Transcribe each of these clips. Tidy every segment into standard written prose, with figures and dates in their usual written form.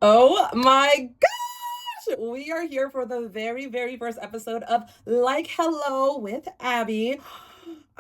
Oh my gosh! We are here for the very, very first episode of Like Hello with Abby.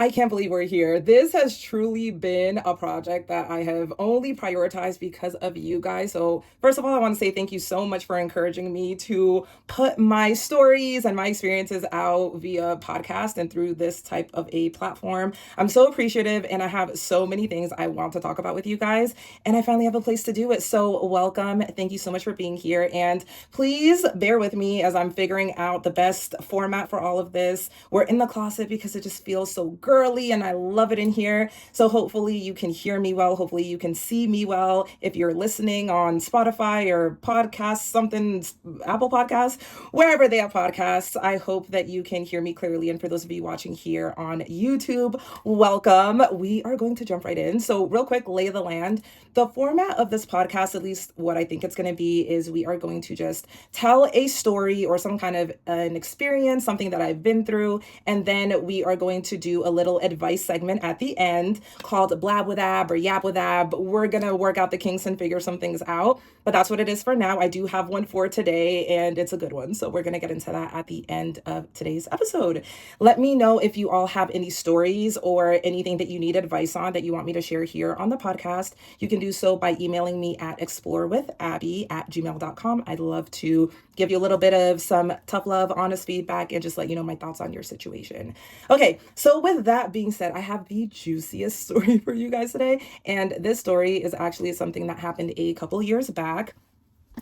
I can't believe we're here. This has truly been a project that I have only prioritized because of you guys. So, first of all, I want to say thank you so much for encouraging me to put my stories and my experiences out via podcast and through this type of a platform. I'm so appreciative, and I have so many things I want to talk about with you guys, and I finally have a place to do it. So, welcome. Thank you so much for being here. And please bear with me as I'm figuring out the best format for all of this. We're in the closet because it just feels so girly and I love it in here. So hopefully you can hear me well. Hopefully you can see me well. If you're listening on Spotify or podcasts, something, Apple Podcasts, wherever they have podcasts, I hope that you can hear me clearly. And for those of you watching here on YouTube, welcome. We are going to jump right in. So, real quick, lay of the land. The format of this podcast, at least what I think it's going to be, is we are going to just tell a story or some kind of an experience, something that I've been through, and then we are going to do a little advice segment at the end called Blab with Ab or Yap with Ab. We're going to work out the kinks and figure some things out, but that's what it is for now. I do have one for today, and it's a good one. So we're going to get into that at the end of today's episode. Let me know if you all have any stories or anything that you need advice on that you want me to share here on the podcast. You can do so by emailing me at explorewithabby@gmail.com. I'd love to give you a little bit of some tough love, honest feedback, and just let you know my thoughts on your situation. Okay, so with that being said, I have the juiciest story for you guys today. And this story is actually something that happened a couple years back,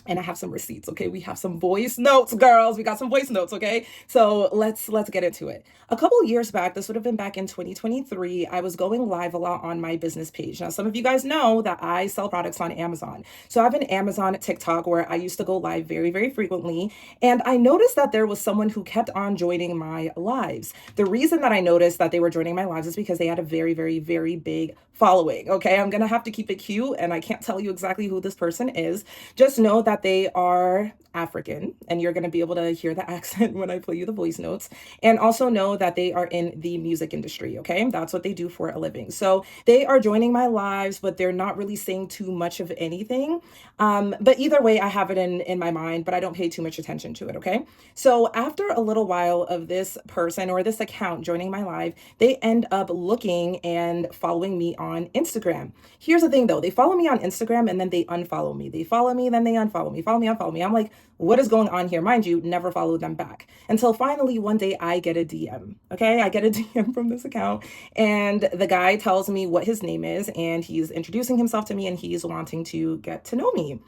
and I have some receipts. Okay, we have some voice notes, girls. We got some voice notes. Okay, so let's get into it. A couple years back, this would have been back in 2023, I was going live a lot on my business page. Now, some of you guys know that I sell products on Amazon, so I have an Amazon TikTok where I used to go live very, very frequently, and I noticed that there was someone who kept on joining my lives. The reason that I noticed that they were joining my lives is because they had a very, very, very big following. Okay, I'm gonna have to keep it cute, and I can't tell you exactly who this person is. Just know that they are African, and you're going to be able to hear the accent when I play you the voice notes. And also know that they are in the music industry, okay? That's what they do for a living. So they are joining my lives, but they're not really saying too much of anything. But either way, I have it in my mind, but I don't pay too much attention to it, okay? So after a little while of this person or this account joining my live, they end up looking and following me on Instagram. Here's the thing though, they follow me on Instagram and then they unfollow me. They follow me, then they unfollow me, follow me, unfollow me. I'm like, what is going on here? Mind you, never followed them back until finally one day I get a DM. Okay, I get a DM from this account, and the guy tells me what his name is, and he's introducing himself to me, and he's wanting to get to know me.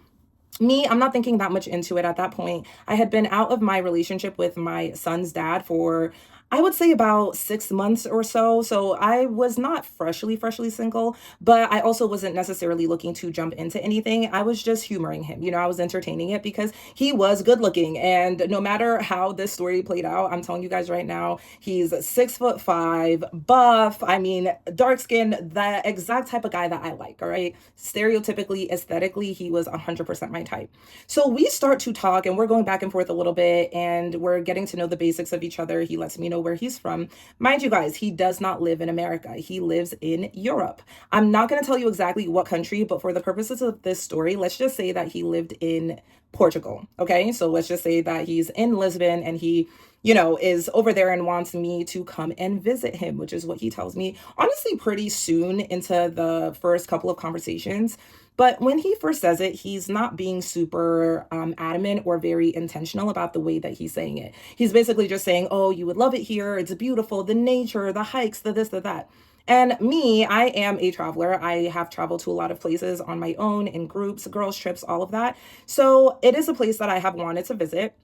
I'm not thinking that much into it at that point. I had been out of my relationship with my son's dad for, I would say, about 6 months or so. So I was not freshly single, but I also wasn't necessarily looking to jump into anything. I was just humoring him. I was entertaining it because he was good looking. And no matter how this story played out, I'm telling you guys right now, he's 6'5", buff. I mean, dark skin, the exact type of guy that I like. All right. Stereotypically, aesthetically, he was 100% my type. So we start to talk and we're going back and forth a little bit and we're getting to know the basics of each other. He lets me know where he's from. Mind you guys, he does not live in America. He lives in Europe. I'm not going to tell you exactly what country, but for the purposes of this story, let's just say that he lived in Portugal. Okay. So let's just say that he's in Lisbon and he is over there and wants me to come and visit him, which is what he tells me, honestly, pretty soon into the first couple of conversations. But when he first says it, he's not being super adamant or very intentional about the way that he's saying it. He's basically just saying, oh, you would love it here. It's beautiful, the nature, the hikes, the this, the that. And me, I am a traveler. I have traveled to a lot of places on my own, in groups, girls' trips, all of that. So it is a place that I have wanted to visit.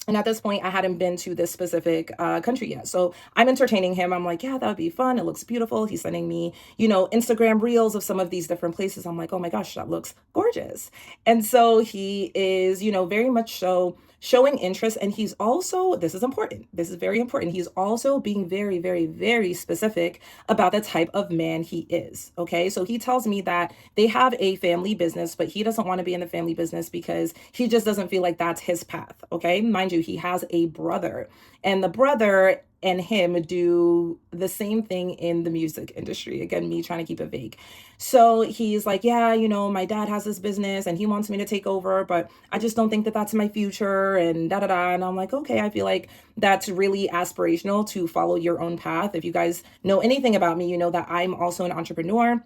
And at this point, I hadn't been to this specific country yet. So I'm entertaining him. I'm like, yeah, that would be fun. It looks beautiful. He's sending me, Instagram reels of some of these different places. I'm like, oh my gosh, that looks gorgeous. And so he is, very much so showing interest. And he's also, this is important. This is very important. He's also being very, very, very specific about the type of man he is. Okay. So he tells me that they have a family business, but he doesn't want to be in the family business because he just doesn't feel like that's his path. Okay. Mind you, he has a brother, and the brother and him do the same thing in the music industry. Again, me trying to keep it vague. So he's like, yeah, my dad has this business and he wants me to take over, but I just don't think that that's my future and da da da. And I'm like, okay, I feel like that's really aspirational to follow your own path. If you guys know anything about me, you know that I'm also an entrepreneur.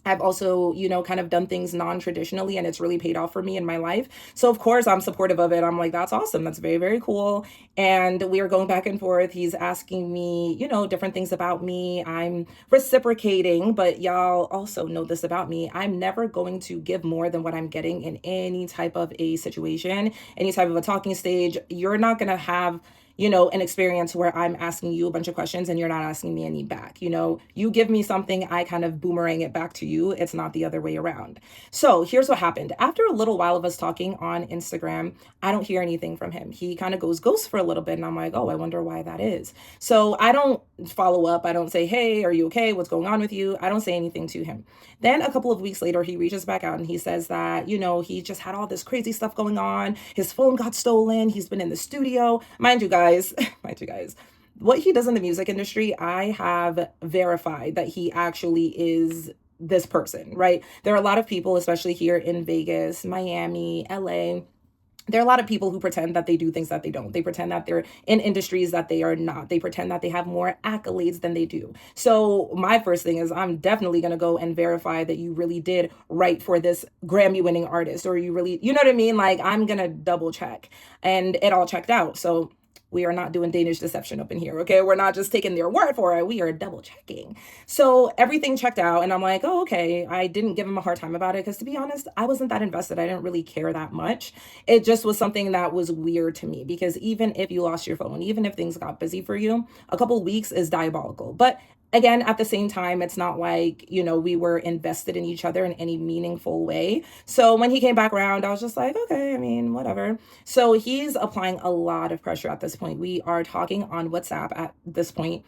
I've also, kind of done things non-traditionally and it's really paid off for me in my life. So of course I'm supportive of it. I'm like, that's awesome. That's very, very cool. And we are going back and forth. He's asking me, different things about me. I'm reciprocating, but y'all also know this about me. I'm never going to give more than what I'm getting in any type of a situation, any type of a talking stage. You're not going to have an experience where I'm asking you a bunch of questions and you're not asking me any back. You give me something, I kind of boomerang it back to you. It's not the other way around. So here's what happened. After a little while of us talking on Instagram, I don't hear anything from him. He kind of goes ghost for a little bit and I'm like, oh, I wonder why that is. So I don't follow up. I don't say, hey, are you okay? What's going on with you? I don't say anything to him. Then a couple of weeks later, he reaches back out and he says that, he just had all this crazy stuff going on. His phone got stolen. He's been in the studio. Mind you guys, what he does in the music industry, I have verified that he actually is this person, right? There are a lot of people, especially here in Vegas, Miami, LA. There are a lot of people who pretend that they do things that they don't. They pretend that they're in industries that they are not. They pretend that they have more accolades than they do. So my first thing is I'm definitely going to go and verify that you really did write for this Grammy winning artist, or you really, you know what I mean? Like, I'm going to double check, and it all checked out. So we are not doing Danish deception up in here, okay? We're not just taking their word for it. We are double checking. So everything checked out, and I'm like, oh, okay. I didn't give him a hard time about it because, to be honest, I wasn't that invested. I didn't really care that much. It just was something that was weird to me because even if you lost your phone, even if things got busy for you, a couple weeks is diabolical. But again, at the same time, it's not like, we were invested in each other in any meaningful way. So when he came back around, I was just like, okay, I mean, whatever. So he's applying a lot of pressure at this point. We are talking on WhatsApp at this point.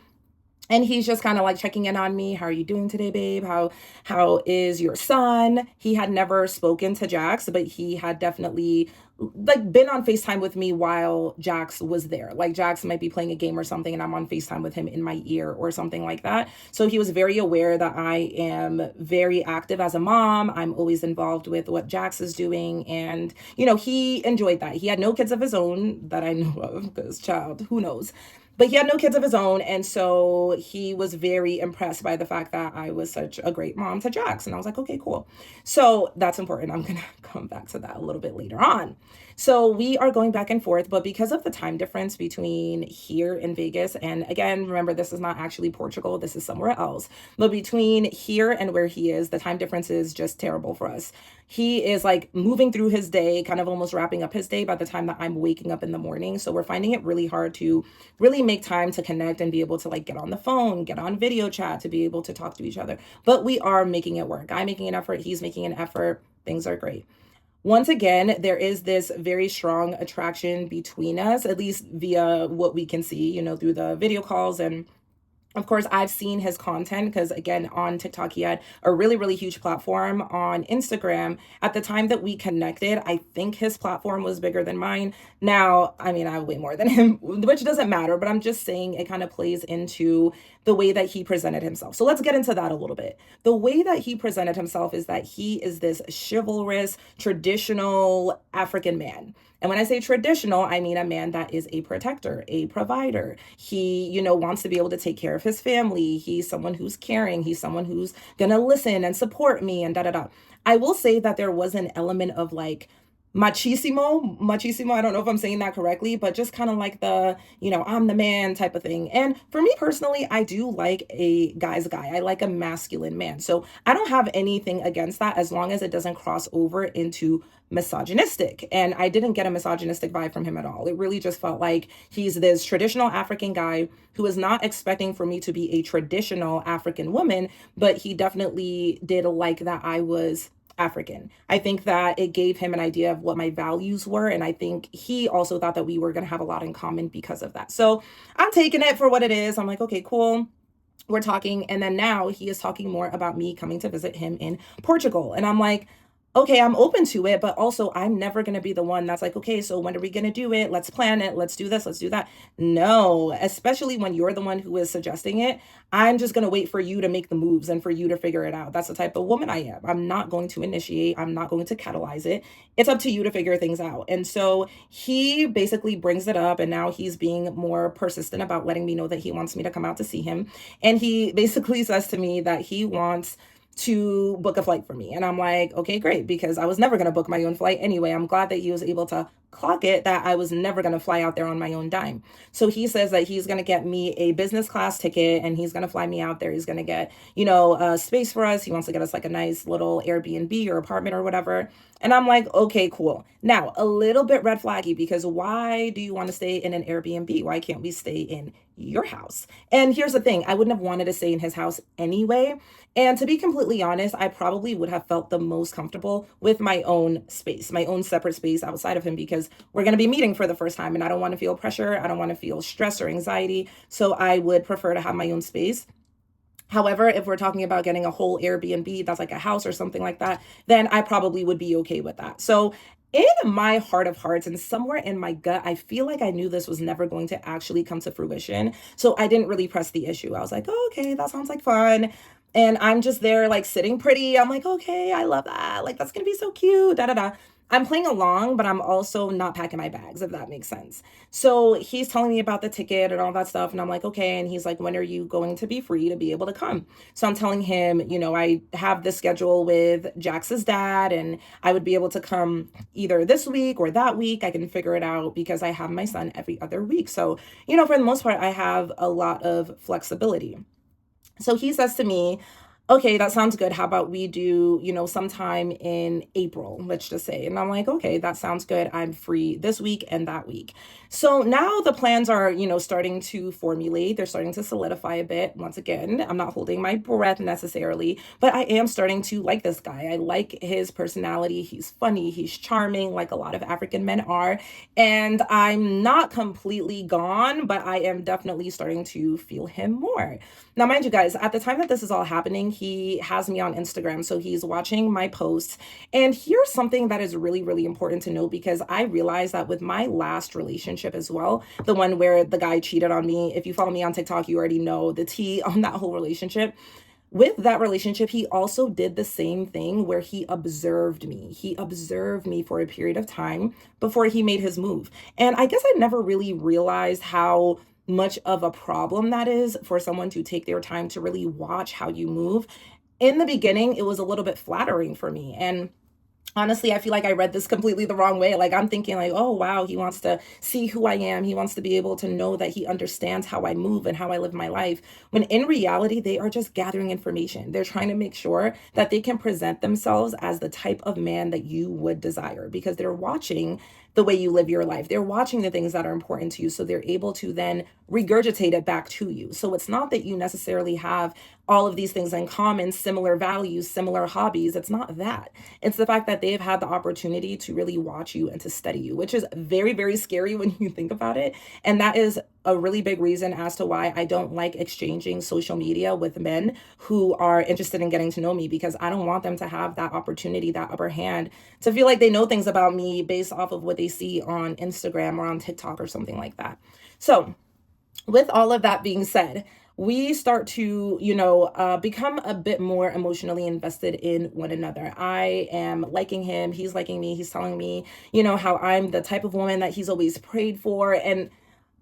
And he's just kind of like checking in on me. How are you doing today, babe? How is your son? He had never spoken to Jax, but he had definitely like been on FaceTime with me while Jax was there. Like Jax might be playing a game or something and I'm on FaceTime with him in my ear or something like that. So he was very aware that I am very active as a mom. I'm always involved with what Jax is doing. And, he enjoyed that. He had no kids of his own that I know of because child, who knows? But he had no kids of his own. And so he was very impressed by the fact that I was such a great mom to Jax. And I was like, okay, cool. So that's important. I'm going to come back to that a little bit later on. So we are going back and forth, but because of the time difference between here in Vegas, and again, remember, this is not actually Portugal, this is somewhere else, but between here and where he is, the time difference is just terrible for us. He is like moving through his day, kind of almost wrapping up his day by the time that I'm waking up in the morning. So we're finding it really hard to really make time to connect and be able to like get on the phone, get on video chat, to be able to talk to each other. But we are making it work. I'm making an effort. He's making an effort. Things are great. Once again, there is this very strong attraction between us, at least via what we can see, through the video calls. And of course, I've seen his content because, again, on TikTok, he had a really, really huge platform. On Instagram, at the time that we connected, I think his platform was bigger than mine. Now, I mean, I have way more than him, which doesn't matter, but I'm just saying it kind of plays into the way that he presented himself. So let's get into that a little bit. The way that he presented himself is that he is this chivalrous, traditional African man. And when I say traditional, I mean a man that is a protector, a provider. He, wants to be able to take care of his family. He's someone who's caring. He's someone who's going to listen and support me and da da da. I will say that there was an element of like machismo, I don't know if I'm saying that correctly, but just kind of like the, I'm the man type of thing. And for me personally, I do like a guy's guy. I like a masculine man. So I don't have anything against that as long as it doesn't cross over into misogynistic. And I didn't get a misogynistic vibe from him at all. It really just felt like he's this traditional African guy who is not expecting for me to be a traditional African woman, but he definitely did like that I was African. I think that it gave him an idea of what my values were. And I think he also thought that we were going to have a lot in common because of that. So I'm taking it for what it is. I'm like, okay, cool. We're talking. And then now he is talking more about me coming to visit him in Portugal. And I'm like, okay, I'm open to it, but also I'm never going to be the one that's like, okay, so when are we going to do it? Let's plan it. Let's do this. Let's do that. No, especially when you're the one who is suggesting it. I'm just going to wait for you to make the moves and for you to figure it out. That's the type of woman I am. I'm not going to initiate, I'm not going to catalyze it. It's up to you to figure things out. And so he basically brings it up, and now he's being more persistent about letting me know that he wants me to come out to see him. And he basically says to me that he wants to book a flight for me. And I'm like, okay, great, because I was never going to book my own flight anyway. I'm glad that he was able to clock it that I was never going to fly out there on my own dime. So he says that he's going to get me a business class ticket and he's going to fly me out there. He's going to get, space for us. He wants to get us like a nice little Airbnb or apartment or whatever. And I'm like, okay, cool. Now, a little bit red flaggy, because why do you want to stay in an Airbnb? Why can't we stay in your house? And here's the thing, I wouldn't have wanted to stay in his house anyway. And to be completely honest, I probably would have felt the most comfortable with my own space, my own separate space outside of him, because we're going to be meeting for the first time and I don't want to feel pressure. I don't want to feel stress or anxiety. So I would prefer to have my own space. However, if we're talking about getting a whole Airbnb that's like a house or something like that, then I probably would be okay with that. So in my heart of hearts and somewhere in my gut, I feel like I knew this was never going to actually come to fruition. So I didn't really press the issue. I was like, oh, okay, that sounds like fun. And I'm just there like sitting pretty. I'm like, okay, I love that. Like, that's going to be so cute. Da da da. I'm playing along, but I'm also not packing my bags, if that makes sense. So he's telling me about the ticket and all that stuff. And I'm like, okay. And he's like, when are you going to be free to be able to come? So I'm telling him, I have this schedule with Jax's dad and I would be able to come either this week or that week. I can figure it out because I have my son every other week. So, for the most part, I have a lot of flexibility. So he says to me, okay, that sounds good. How about we do, sometime in April, let's just say. And I'm like, okay, that sounds good. I'm free this week and that week. So now the plans are, starting to formulate. They're starting to solidify a bit. Once again, I'm not holding my breath necessarily, but I am starting to like this guy. I like his personality. He's funny. He's charming, like a lot of African men are. And I'm not completely gone, but I am definitely starting to feel him more. Now, mind you guys, at the time that this is all happening, he has me on Instagram. So he's watching my posts. And here's something that is really, really important to know, because I realized that with my last relationship as well, the one where the guy cheated on me, if you follow me on TikTok, you already know the tea on that whole relationship. With that relationship, he also did the same thing where he observed me. He observed me for a period of time before he made his move. And I guess I never really realized how much of a problem that is for someone to take their time to really watch how you move. In the beginning, it was a little bit flattering for me. And honestly, I feel like I read this completely the wrong way. Like, I'm thinking like, oh wow, he wants to see who I am. He wants to be able to know that he understands how I move and how I live my life. When in reality, they are just gathering information. They're trying to make sure that they can present themselves as the type of man that you would desire, because they're watching the way you live your life. They're watching the things that are important to you. So they're able to then regurgitate it back to you. So it's not that you necessarily have all of these things in common, similar values, similar hobbies. It's not that. It's the fact that they've had the opportunity to really watch you and to study you, which is very, very scary when you think about it. And that is a really big reason as to why I don't like exchanging social media with men who are interested in getting to know me, because I don't want them to have that opportunity, that upper hand, to feel like they know things about me based off of what they see on Instagram or on TikTok or something like that. So with all of that being said, we start to, become a bit more emotionally invested in one another. I am liking him. He's liking me. He's telling me, how I'm the type of woman that he's always prayed for. And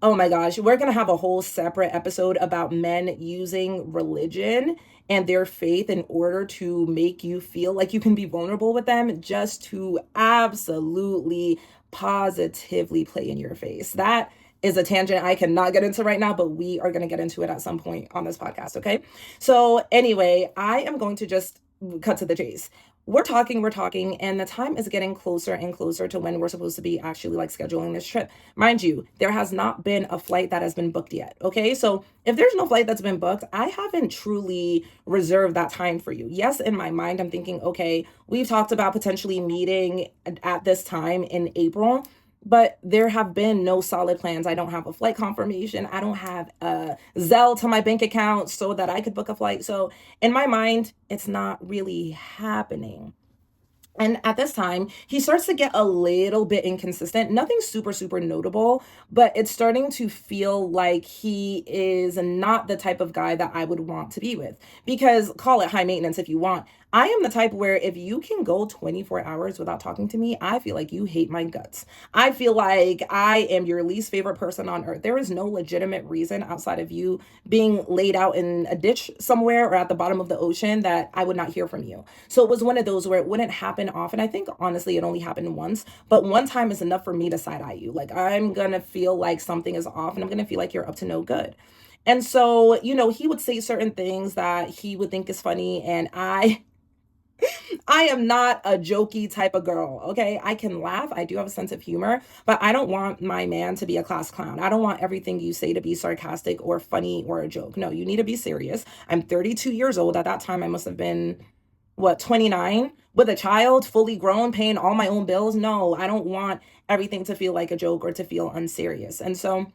oh my gosh, we're going to have a whole separate episode about men using religion and their faith in order to make you feel like you can be vulnerable with them, just to absolutely positively play in your face. That is a tangent I cannot get into right now, but we are going to get into it at some point on this podcast. Okay. So anyway, I am going to just cut to the chase. We're talking, and the time is getting closer and closer to when we're supposed to be actually like scheduling this trip. Mind you, there has not been a flight that has been booked yet. Okay. So if there's no flight that's been booked, I haven't truly reserved that time for you. Yes, in my mind, I'm thinking, okay, we've talked about potentially meeting at this time in April, but there have been no solid plans. I don't have a flight confirmation. I don't have a Zelle to my bank account so that I could book a flight. So in my mind, it's not really happening. And at this time, he starts to get a little bit inconsistent. Nothing super, super notable, but it's starting to feel like he is not the type of guy that I would want to be with. Because call it high maintenance if you want. I am the type where if you can go 24 hours without talking to me, I feel like you hate my guts. I feel like I am your least favorite person on earth. There is no legitimate reason outside of you being laid out in a ditch somewhere or at the bottom of the ocean that I would not hear from you. So it was one of those where it wouldn't happen often. I think honestly it only happened once, but one time is enough for me to side eye you. Like I'm gonna feel like something is off and I'm gonna feel like you're up to no good. And so, he would say certain things that he would think is funny and I am not a jokey type of girl, okay? I can laugh. I do have a sense of humor, but I don't want my man to be a class clown. I don't want everything you say to be sarcastic or funny or a joke. No, you need to be serious. I'm 32 years old. At that time, I must have been, what, 29 with a child, fully grown, paying all my own bills. No, I don't want everything to feel like a joke or to feel unserious. And so,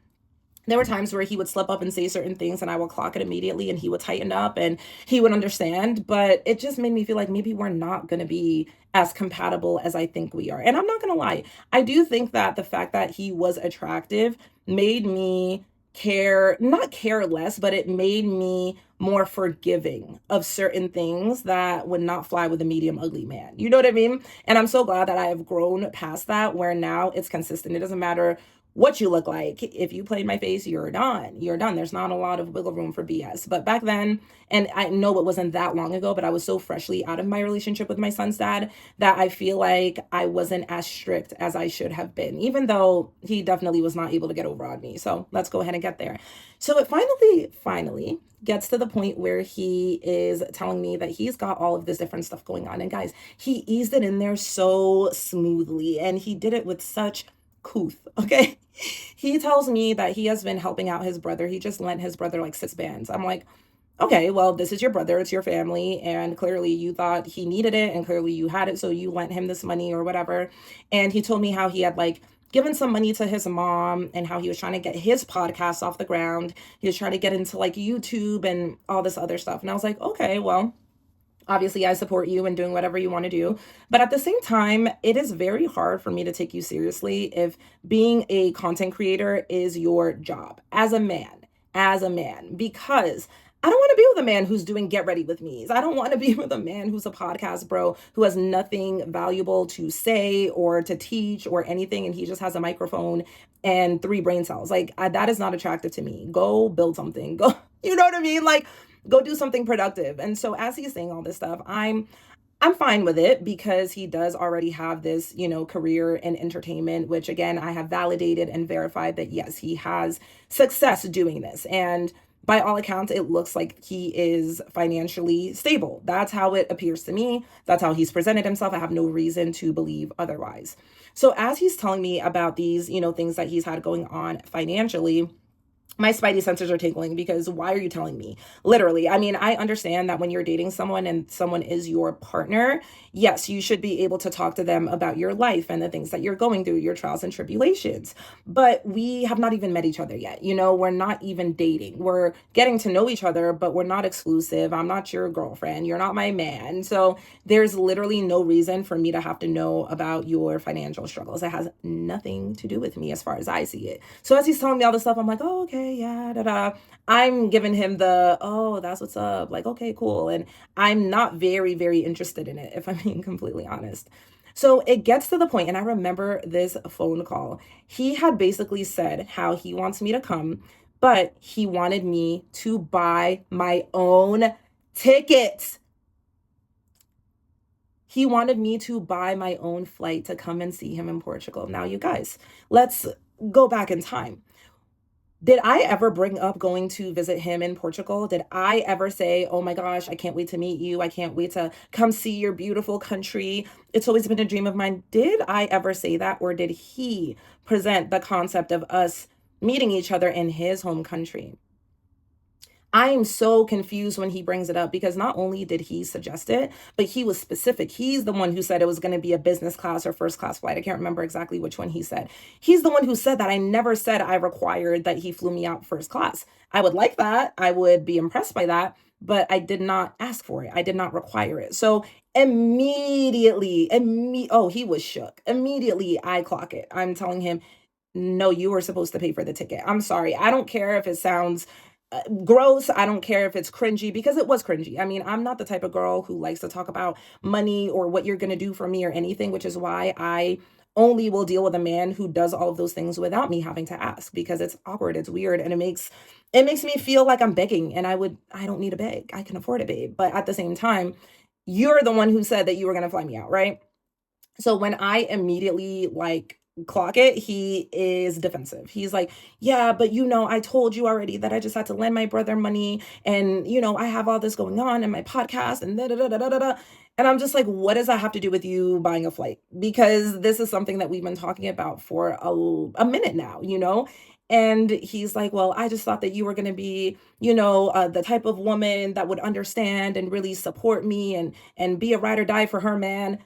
there were times where he would slip up and say certain things and I would clock it immediately and he would tighten up and he would understand. But it just made me feel like maybe we're not going to be as compatible as I think we are. And I'm not going to lie, I do think that the fact that he was attractive made me not care less, but it made me more forgiving of certain things that would not fly with a medium ugly man. You know what I mean? And I'm so glad that I have grown past that where now it's consistent. It doesn't matter what you look like. If you played my face, you're done. You're done. There's not a lot of wiggle room for BS. But back then, and I know it wasn't that long ago, but I was so freshly out of my relationship with my son's dad that I feel like I wasn't as strict as I should have been, even though he definitely was not able to get over on me. So let's go ahead and get there. So it finally gets to the point where he is telling me that he's got all of this different stuff going on. And guys, he eased it in there so smoothly and he did it with such couth, okay? He tells me that he has been helping out his brother. He just lent his brother like 6 bands. I'm like, okay, well, this is your brother, it's your family, and clearly you thought he needed it, and clearly you had it, so you lent him this money or whatever. And he told me how he had like given some money to his mom and how he was trying to get his podcast off the ground. He was trying to get into like YouTube and all this other stuff. And I was like, okay, well, obviously I support you in doing whatever you want to do, but at the same time it is very hard for me to take you seriously if being a content creator is your job as a man, because I don't want to be with a man who's doing get ready with me's. I don't want to be with a man who's a podcast bro who has nothing valuable to say or to teach or anything, and he just has a microphone and 3 brain cells. Like that is not attractive to me. Go build something. Go, you know what I mean? Like go do something productive. And so as he's saying all this stuff, I'm fine with it because he does already have this, career in entertainment, which again, I have validated and verified that yes, he has success doing this. And by all accounts, it looks like he is financially stable. That's how it appears to me. That's how he's presented himself. I have no reason to believe otherwise. So as he's telling me about these, things that he's had going on financially, my spidey sensors are tingling because why are you telling me? Literally. I mean, I understand that when you're dating someone and someone is your partner, yes, you should be able to talk to them about your life and the things that you're going through, your trials and tribulations. But we have not even met each other yet. We're not even dating. We're getting to know each other, but we're not exclusive. I'm not your girlfriend. You're not my man. So there's literally no reason for me to have to know about your financial struggles. It has nothing to do with me as far as I see it. So as he's telling me all this stuff, I'm like, oh, okay, yeah, da da. I'm giving him the, oh, that's what's up. Like, okay, cool. And I'm not very, very interested in it, if I'm being completely honest. So it gets to the point, and I remember this phone call. He had basically said how he wants me to come, but he wanted me to buy my own tickets. He wanted me to buy my own flight to come and see him in Portugal. Now, you guys, let's go back in time. Did I ever bring up going to visit him in Portugal? Did I ever say, oh my gosh, I can't wait to meet you. I can't wait to come see your beautiful country. It's always been a dream of mine. Did I ever say that? Or did he present the concept of us meeting each other in his home country? I am so confused when he brings it up because not only did he suggest it, but he was specific. He's the one who said it was going to be a business class or first class flight. I can't remember exactly which one he said. He's the one who said that. I never said I required that he flew me out first class. I would like that. I would be impressed by that, but I did not ask for it. I did not require it. So Immediately, oh, he was shook. Immediately, I clock it. I'm telling him, no, you were supposed to pay for the ticket. I'm sorry. I don't care if it sounds gross. I don't care if it's cringy because it was cringy. I mean, I'm not the type of girl who likes to talk about money or what you're going to do for me or anything, which is why I only will deal with a man who does all of those things without me having to ask because it's awkward, it's weird, and it makes me feel like I'm begging and I don't need to beg. I can afford it, babe. But at the same time, you're the one who said that you were going to fly me out, right? So when I immediately like clock it, he is defensive. He's like, "Yeah, but I told you already that I just had to lend my brother money and I have all this going on in my podcast and da da da da da da." da." And I'm just like, "What does that have to do with you buying a flight?" Because this is something that we've been talking about for a minute now, you know? And he's like, "Well, I just thought that you were going to be, the type of woman that would understand and really support me and be a ride or die for her man."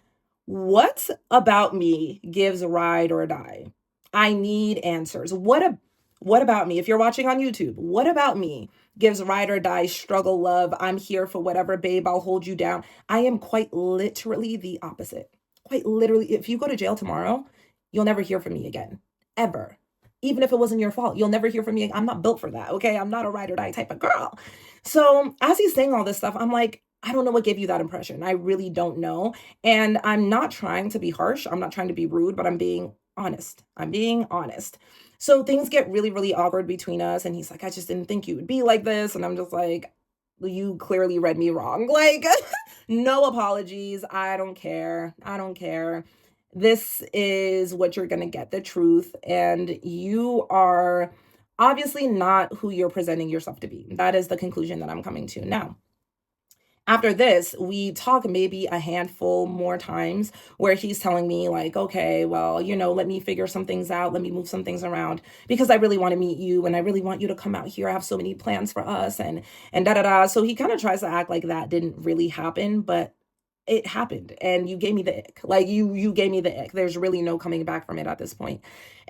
What about me gives a ride or die? I need answers. What about me? If you're watching on YouTube, what about me gives ride or die, struggle, love? I'm here for whatever, babe. I'll hold you down. I am quite literally the opposite. Quite literally, if you go to jail tomorrow, you'll never hear from me again. Ever. Even if it wasn't your fault, you'll never hear from me. I'm not built for that. Okay. I'm not a ride or die type of girl. So as he's saying all this stuff, I'm like, I don't know what gave you that impression. I really don't know. And I'm not trying to be harsh. I'm not trying to be rude, but I'm being honest. I'm being honest. So things get really, really awkward between us. And he's like, I just didn't think you would be like this. And I'm just like, you clearly read me wrong. Like, no apologies. I don't care. I don't care. This is what you're going to get, the truth. And you are obviously not who you're presenting yourself to be. That is the conclusion that I'm coming to now. After this, we talk maybe a handful more times where he's telling me, like, okay, well, let me figure some things out. Let me move some things around because I really want to meet you and I really want you to come out here. I have so many plans for us and da da da. So he kind of tries to act like that didn't really happen, but it happened and you gave me the ick. Like you gave me the ick. There's really no coming back from it at this point.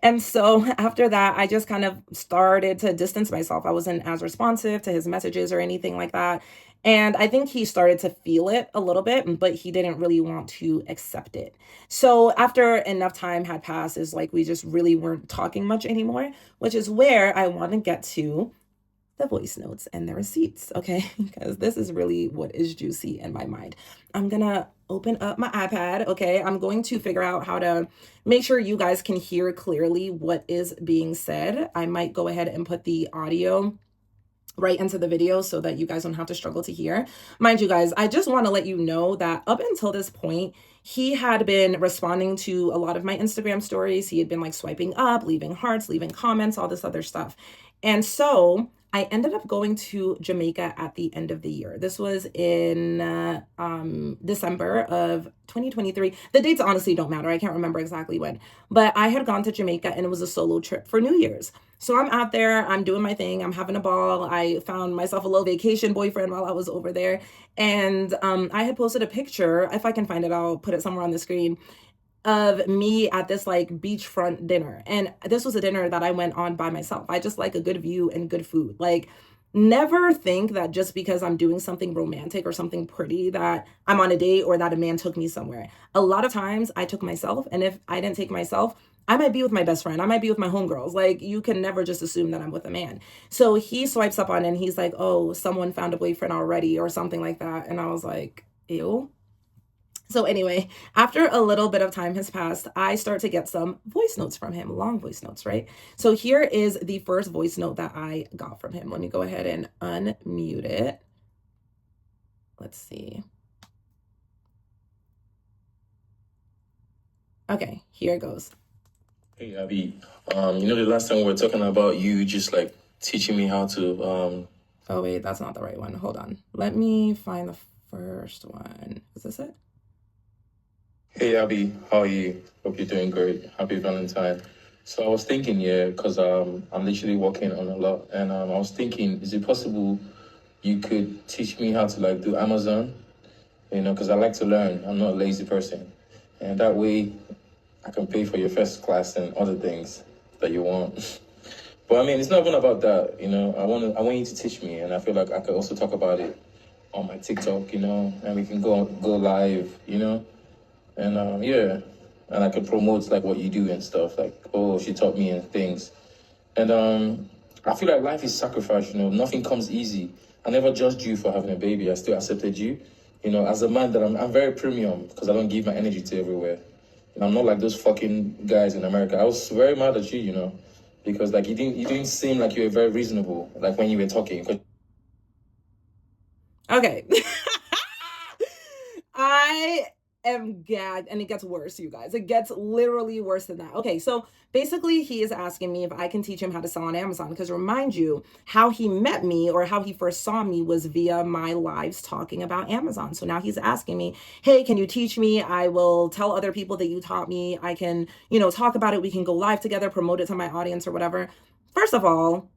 And so after that, I just kind of started to distance myself. I wasn't as responsive to his messages or anything like that. And I think he started to feel it a little bit, but he didn't really want to accept it. So after enough time had passed, is like we just really weren't talking much anymore, which is where I want to get to the voice notes and the receipts, okay? Because this is really what is juicy in my mind. I'm gonna open up my iPad, okay? I'm going to figure out how to make sure you guys can hear clearly what is being said. I might go ahead and put the audio right into the video so that you guys don't have to struggle to hear. Mind you guys, I just want to let you know that up until this point, he had been responding to a lot of my Instagram stories. He had been like swiping up, leaving hearts, leaving comments, all this other stuff. And so I ended up going to Jamaica at the end of the year. This was in December of 2023. The dates honestly don't matter. I can't remember exactly when, but I had gone to Jamaica and it was a solo trip for New Year's. So I'm out there, I'm doing my thing, I'm having a ball. I found myself a little vacation boyfriend while I was over there. And I had posted a picture. If I can find it, I'll put it somewhere on the screen of me at this like beachfront dinner. And this was a dinner that I went on by myself. I just like a good view and good food. Like, never think that just because I'm doing something romantic or something pretty that I'm on a date or that a man took me somewhere. A lot of times I took myself, and if I didn't take myself, I might be with my best friend. I might be with my homegirls. Like, you can never just assume that I'm with a man. So he swipes up on it and he's like, oh, someone found a boyfriend already or something like that. And I was like, ew. So anyway, after a little bit of time has passed, I start to get some voice notes from him, long voice notes, right? So here is the first voice note that I got from him. Let me go ahead and unmute it. Let's see. Okay, here it goes. Hey, Abby. The last time we were talking about you just like teaching me how to. Oh, wait, that's not the right one. Hold on. Let me find the first one. Is this it? Hey, Abby. How are you? Hope you're doing great. Happy Valentine. So I was thinking, because I'm literally working on a lot, and I was thinking, is it possible you could teach me how to like do Amazon? Because I like to learn. I'm not a lazy person, and that way I can pay for your first class and other things that you want. But I mean, it's not even about that. I want you to teach me, and I feel like I could also talk about it on my TikTok, and we can go live, and yeah, and I could promote like what you do and stuff. Like, oh, she taught me and things, and I feel like life is sacrifice. Nothing comes easy. I never judged you for having a baby. I still accepted you. As a man that I'm very premium because I don't give my energy to everywhere. I'm not like those fucking guys in America. I was very mad at you, because like you didn't seem like you were very reasonable, like when you were talking. Okay. I am gagged, and it gets worse, you guys. It gets literally worse than that. Okay, so basically he is asking me if I can teach him how to sell on Amazon, because remind you, how he met me or how he first saw me was via my lives talking about Amazon. So now he's asking me, hey, can you teach me? I will tell other people that you taught me. I can, talk about it. We can go live together, promote it to my audience or whatever. First of all,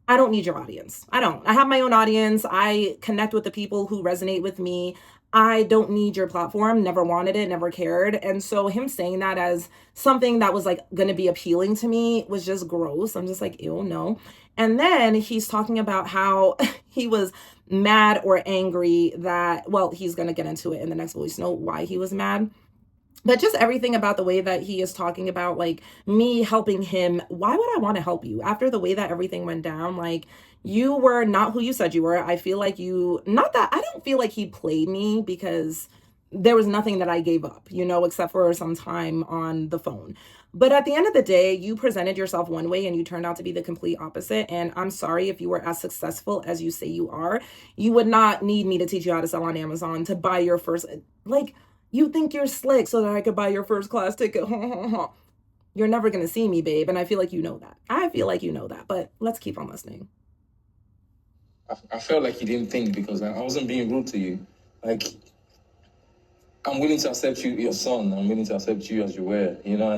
I don't need your audience. I don't. I have my own audience. I connect with the people who resonate with me. I don't need your platform. Never wanted it, never cared. And so him saying that as something that was like going to be appealing to me was just gross. I'm just like, ew, no. And then he's talking about how he was mad or angry that, well, he's going to get into it in the next voice note, why he was mad. But just everything about the way that he is talking about like me helping him. Why would I want to help you after the way that everything went down? Like, you were not who you said you were. I feel like I don't feel like he played me, because there was nothing that I gave up, except for some time on the phone. But at the end of the day, you presented yourself one way and you turned out to be the complete opposite. And I'm sorry if you were as successful as you say you are. You would not need me to teach you how to sell on Amazon to buy your first, like, you think you're slick so that I could buy your first class ticket. You're never going to see me, babe. And I feel like you know that. But let's keep on listening. I felt like you didn't think because I wasn't being rude to you. Like, I'm willing to accept you, your son. I'm willing to accept you as you were. I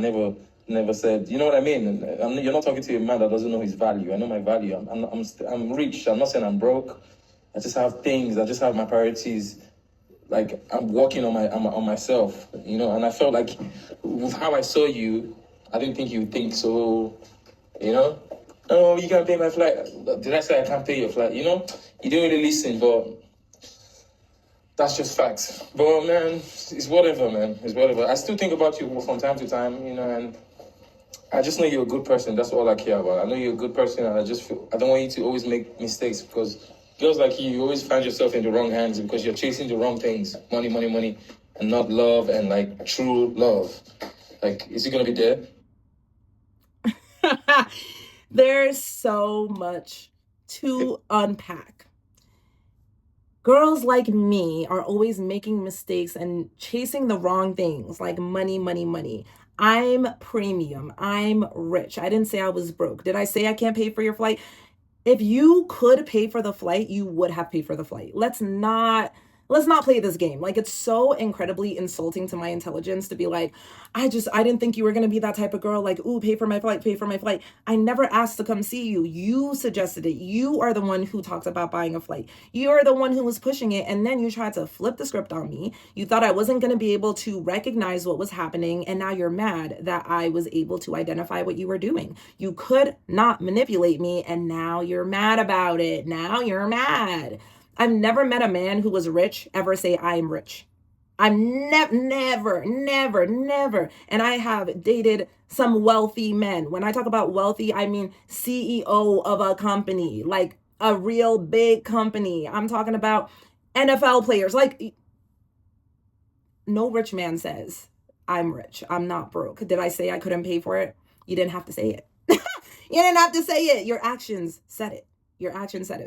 never said, you know what I mean? You're not talking to a man that doesn't know his value. I know my value. I'm rich. I'm not saying I'm broke. I just have things. I just have my priorities. Like, I'm working on myself, and I felt like with how I saw you, I didn't think you would think so, oh, you can't pay my flight. Did I say I can't pay your flight? You didn't really listen, but that's just facts. But man, it's whatever, man. It's whatever. I still think about you from time to time, and I just know you're a good person. That's all I care about. I know you're a good person, and I don't want you to always make mistakes, because girls like you always find yourself in the wrong hands because you're chasing the wrong things. Money, money, money, and not love and like true love. Like, is it gonna be there? There's so much to unpack. Girls like me are always making mistakes and chasing the wrong things, like money, money, money. I'm premium. I'm rich. I didn't say I was broke. Did I say I can't pay for your flight? If you could pay for the flight, you would have paid for the flight. Let's not play this game. Like, it's so incredibly insulting to my intelligence to be like, I didn't think you were going to be that type of girl. Like, ooh, pay for my flight. I never asked to come see you. You suggested it. You are the one who talked about buying a flight. You are the one who was pushing it. And then you tried to flip the script on me. You thought I wasn't going to be able to recognize what was happening. And now you're mad that I was able to identify what you were doing. You could not manipulate me. And now you're mad about it. Now you're mad. I've never met a man who was rich ever say, I am rich. I've never. And I have dated some wealthy men. When I talk about wealthy, I mean CEO of a company, like a real big company. I'm talking about NFL players. Like, no rich man says, I'm rich. I'm not broke. Did I say I couldn't pay for it? You didn't have to say it. You didn't have to say it. Your actions said it.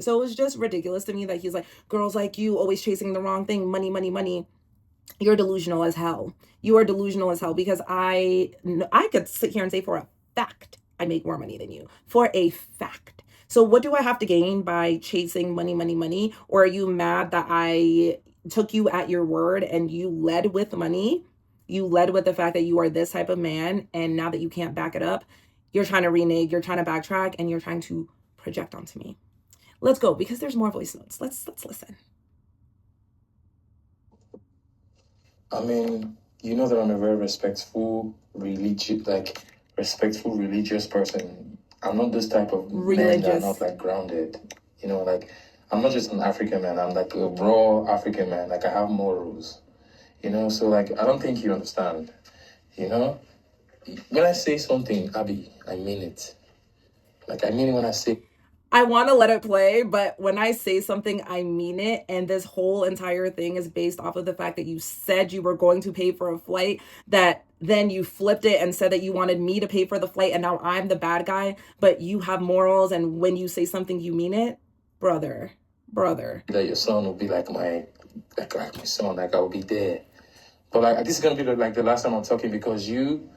So it was just ridiculous to me that he's like, girls like you always chasing the wrong thing. Money, money, money. You're delusional as hell. You are delusional as hell, because I could sit here and say for a fact I make more money than you. For a fact. So what do I have to gain by chasing money, money, money? Or are you mad that I took you at your word and you led with money? You led with the fact that you are this type of man, and now that you can't back it up, you're trying to renege, you're trying to backtrack, and you're trying to project onto me. Let's go, because there's more voice notes. Let's listen. I mean, you know that I'm a very respectful religious person. I'm not this type of man that are not like grounded. Like, I'm not just an African man. I'm like a raw African man. Like I have morals, So like I don't think you understand. When I say something, Abby, I mean it. Like I mean it when I say. I want to let it play, but when I say something, I mean it. And this whole entire thing is based off of the fact that you said you were going to pay for a flight, that then you flipped it and said that you wanted me to pay for the flight, and now I'm the bad guy, but you have morals, and when you say something, you mean it. Brother. That your son will be like my son, like I will be there. But like this is gonna be like the last time I'm talking, because you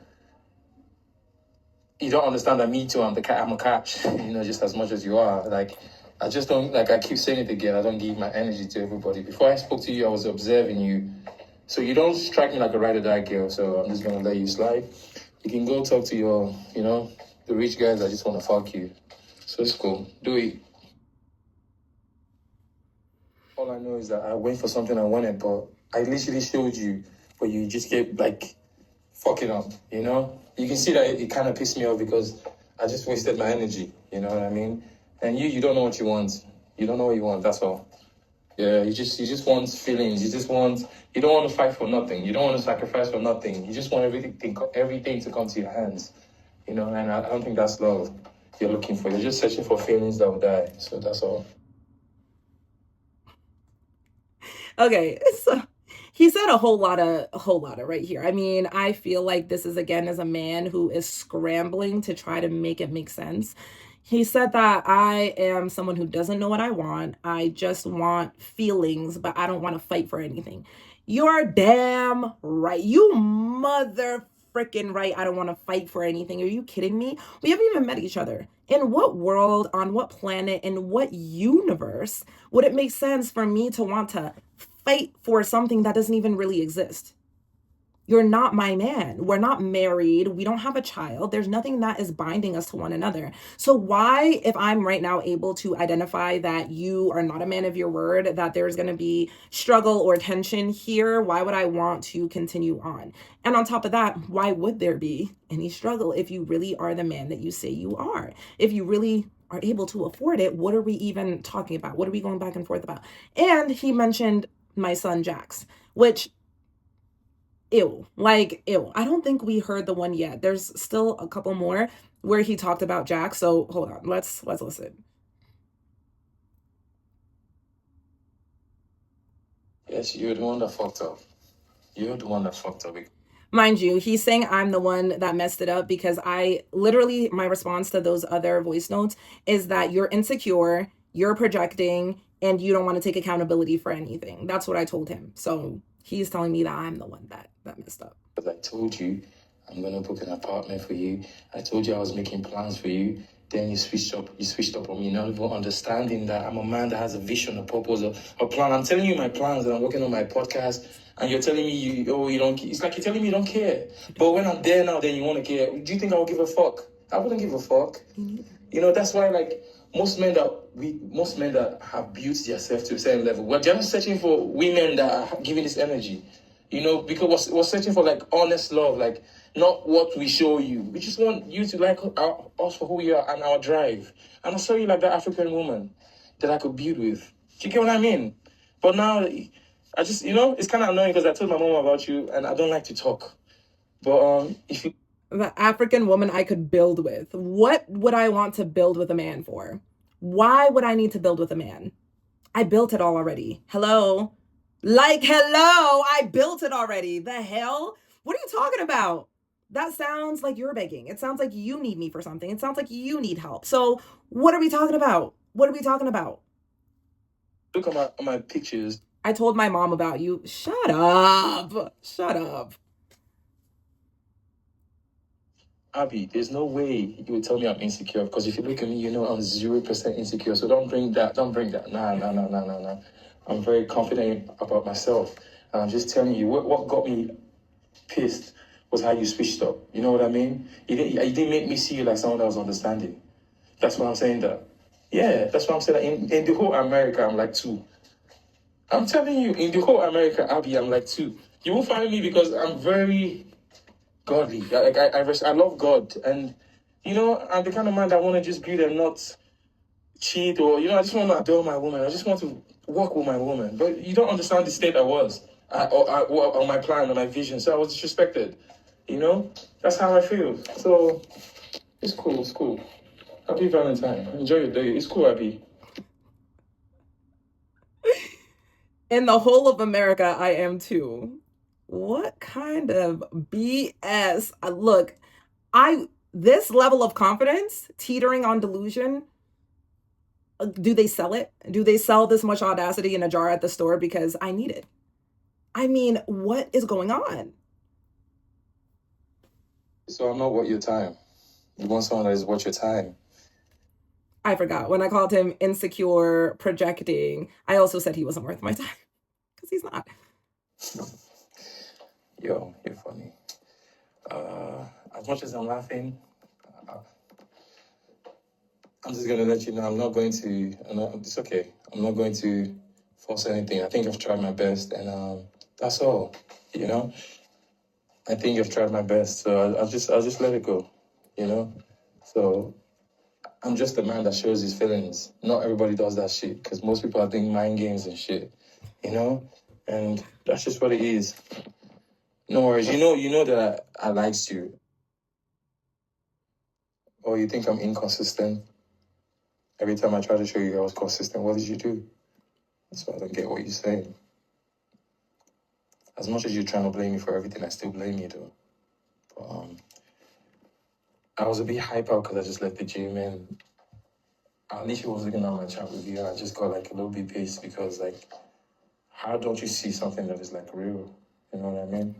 don't understand that me too. I'm a catch, just as much as you are. Like I just don't, like I keep saying it again. I don't give my energy to everybody. Before I spoke to you, I was observing you, so you don't strike me like a ride or die girl. So I'm just gonna let you slide. You can go talk to your, the rich guys that just want to fuck you. So it's cool. Do it. All I know is that I went for something I wanted, but I literally showed you, but you just kept like fucking up, You can see that it kind of pissed me off because I just wasted my energy, you know what I mean? And you don't know what you want. You don't know what you want, that's all. Yeah, you just want feelings. You don't want to fight for nothing. You don't want to sacrifice for nothing. You just want everything to come to your hands, and I don't think that's love you're looking for. You're just searching for feelings that will die. So that's all. Okay, so he said a whole lot of right here. I mean, I feel like this is, again, as a man who is scrambling to try to make it make sense. He said that I am someone who doesn't know what I want. I just want feelings, but I don't want to fight for anything. You're damn right. You mother freaking right. I don't want to fight for anything. Are you kidding me? We haven't even met each other. In what world, on what planet, in what universe would it make sense for me to want to fight for something that doesn't even really exist? You're not my man. We're not married. We don't have a child. There's nothing that is binding us to one another. So why, if I'm right now able to identify that you are not a man of your word, that there's going to be struggle or tension here, why would I want to continue on? And on top of that, why would there be any struggle if you really are the man that you say you are? If you really are able to afford it, what are we even talking about? What are we going back and forth about? And he mentioned my son, Jax, which... ew. I don't think we heard the one yet. There's still a couple more where he talked about Jax. So hold on. Let's listen. Yes, you're the one that fucked up. You're the one that fucked up. Mind you, he's saying I'm the one that messed it up because my response to those other voice notes is that you're insecure, you're projecting, and you don't want to take accountability for anything. That's what I told him. So he's telling me that I'm the one that messed up. But I told you, I'm going to book an apartment for you. I told you I was making plans for you. Then you switched up on me, not even understanding that I'm a man that has a vision, a purpose, a plan. I'm telling you my plans, and I'm working on my podcast, and you're telling me you don't. It's like you're telling me you don't care. But when I'm there now, then you want to care. Do you think I will give a fuck? I wouldn't give a fuck. That's why, like, most men that have built themselves to a certain level, we're just searching for women that are giving this energy. Because we're searching for like honest love, like not what we show you. We just want you to like us for who we are and our drive. And I saw you like that African woman that I could build with. Do you get what I mean? But now, I just, it's kind of annoying because I told my mom about you and I don't like to talk. But if you... The African woman I could build with. What would I want to build with a man for? Why would I need to build with a man? I built it all already. Hello? Hello, I built it already. The hell? What are you talking about? That sounds like you're begging. It sounds like you need me for something. It sounds like you need help. So what are we talking about? What are we talking about? Look at my pictures. I told my mom about you. Shut up. Shut up. Abby, there's no way you would tell me I'm insecure, because if you look at me, I'm 0% insecure. So don't bring that. Nah. I'm very confident about myself. And I'm just telling you, what got me pissed was how you switched up. You know what I mean? You didn't make me see you like someone that was understanding. That's why I'm saying that. Yeah, that's why I'm saying that. In the whole America, I'm like 2. I'm telling you, in the whole America, Abby, I'm like 2. You won't find me because I'm very godly. I love God. And, I'm the kind of man that want to just build and not cheat or, I just want to adore my woman. I just want to work with my woman. But you don't understand the state I was on my plan, on my vision. So I was disrespected. That's how I feel. So it's cool. It's cool. Happy Valentine. Enjoy your day. It's cool, Abby. In the whole of America, I am too. What kind of BS? Look, this level of confidence, teetering on delusion, do they sell it? Do they sell this much audacity in a jar at the store? Because I need it. I mean, what is going on? So I'm not worth your time. You want someone that is worth your time. I forgot. When I called him insecure, projecting, I also said he wasn't worth my time. Because he's not. Yo, you're funny. As much as I'm laughing, I'm just gonna let you know it's okay. I'm not going to force anything. I think I've tried my best, and that's all. I think I've tried my best, so I'll just let it go. So I'm just a man that shows his feelings. Not everybody does that shit, because most people are doing mind games and shit. And that's just what it is. No worries. You know that I liked you. Or you think I'm inconsistent? Every time I try to show you I was consistent, what did you do? That's why I don't get what you're saying. As much as you're trying to blame me for everything, I still blame you, though. But, I was a bit hyper because I just left the gym, and I literally was looking at my chat with you, and I just got like a little bit pissed because, like, how don't you see something that is like real? You know what I mean?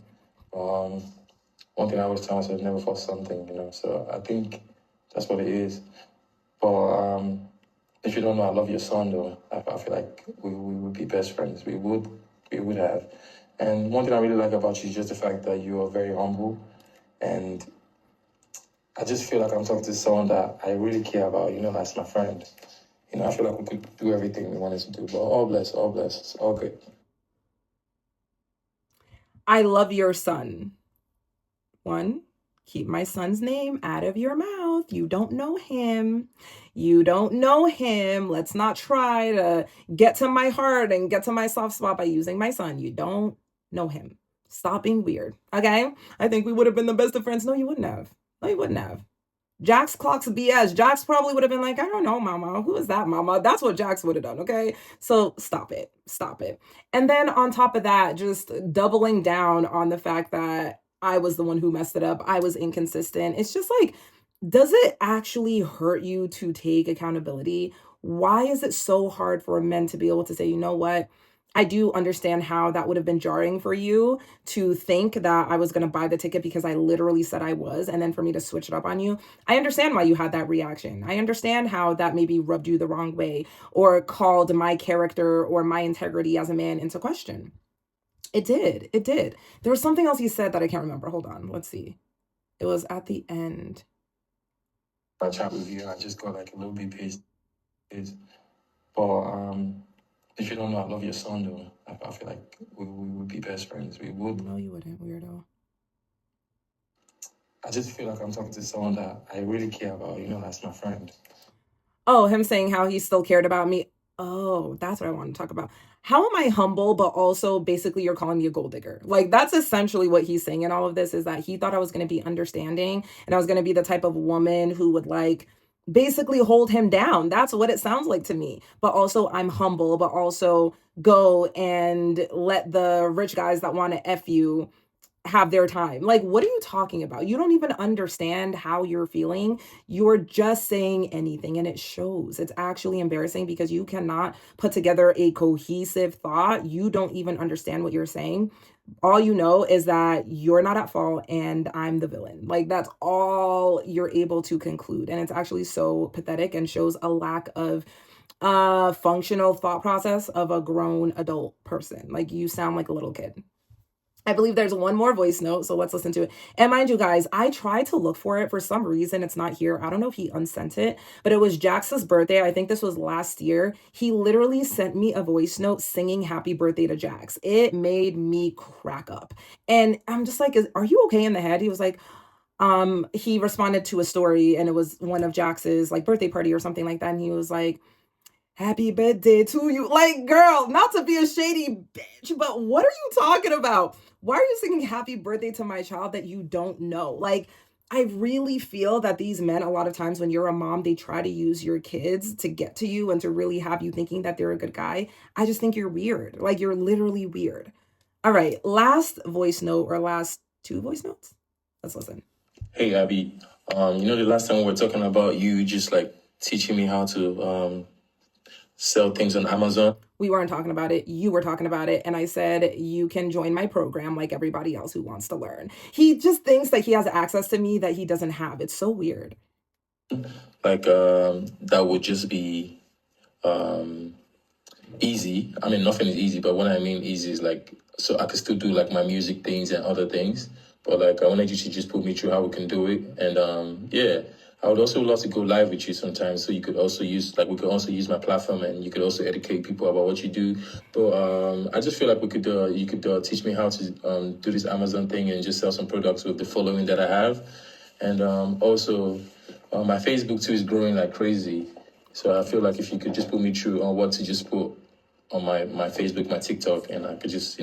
One thing I always tell myself, never force something, So I think that's what it is. But if you don't know, I love your son, though. I feel like we would be best friends. We would have. And one thing I really like about you is just the fact that you are very humble, and I just feel like I'm talking to someone that I really care about. That's my friend. I feel like we could do everything we wanted to do. But all bless, it's all good. I love your son. One, keep my son's name out of your mouth. You don't know him. You don't know him. Let's not try to get to my heart and get to my soft spot by using my son. You don't know him. Stop being weird. Okay? I think we would have been the best of friends. No, you wouldn't have. No, you wouldn't have. Jax clocks BS. Jax probably would have been like, I don't know, mama. Who is that, mama? That's what Jax would have done, okay? So stop it. Stop it. And then on top of that, just doubling down on the fact that I was the one who messed it up. I was inconsistent. It's just like, does it actually hurt you to take accountability? Why is it so hard for men to be able to say, you know what? I do understand how that would have been jarring for you to think that I was going to buy the ticket because I literally said I was, and then for me to switch it up on you. I understand why you had that reaction. I understand how that maybe rubbed you the wrong way or called my character or my integrity as a man into question. It did. It did. There was something else you said that I can't remember. Hold on. Let's see. It was at the end. I chat with you, I just got like a little bit pissed. But if you don't know, I love your son, though. I feel like we would be best friends. We would. No, you wouldn't, weirdo. I just feel like I'm talking to someone that I really care about. That's my friend. Oh, him saying how he still cared about me. Oh, that's what I want to talk about. How am I humble, but also basically you're calling me a gold digger? Like, that's essentially what he's saying in all of this, is that he thought I was going to be understanding and I was going to be the type of woman who would like basically hold him down. That's what it sounds like to me. But also I'm humble, but also go and let the rich guys that want to F you have their time. Like, what are you talking about? You don't even understand how you're feeling. You're just saying anything, and it shows. It's actually embarrassing because you cannot put together a cohesive thought. You don't even understand what you're saying. All you know is that you're not at fault and I'm the villain. Like, that's all you're able to conclude. And it's actually so pathetic and shows a lack of functional thought process of a grown adult person. Like, you sound like a little kid. I believe there's one more voice note, so let's listen to it. And mind you guys, I tried to look for it. For some reason, it's not here. I don't know if he unsent it, but it was Jax's birthday. I think this was last year. He literally sent me a voice note singing happy birthday to Jax. It made me crack up. And I'm just like, are you okay in the head? He was like, he responded to a story, and it was one of Jax's like birthday party or something like that. And he was like, happy birthday to you. Like, girl, not to be a shady bitch, but what are you talking about? Why are you singing happy birthday to my child that you don't know? Like, I really feel that these men, a lot of times when you're a mom, they try to use your kids to get to you and to really have you thinking that they're a good guy. I just think you're weird. Like, you're literally weird. All right, last voice note, or last two voice notes. Let's listen. Hey, Abby. The last time we were talking about you just like teaching me how to sell things on Amazon. We weren't talking about it. You were talking about it. And I said, you can join my program like everybody else who wants to learn. He just thinks that he has access to me that he doesn't have. It's so weird. Like, that would just be easy. I mean, nothing is easy, but what I mean easy is like, so I could still do like my music things and other things. But like, I wanted you to just put me through how we can do it. And yeah, I would also love to go live with you sometimes. So you could also use, like, we could also use my platform and you could also educate people about what you do. But I just feel like you could teach me how to do this Amazon thing and just sell some products with the following that I have. And also, my Facebook too is growing like crazy. So I feel like if you could just put me through on what to just put on my Facebook, my TikTok, and I could just,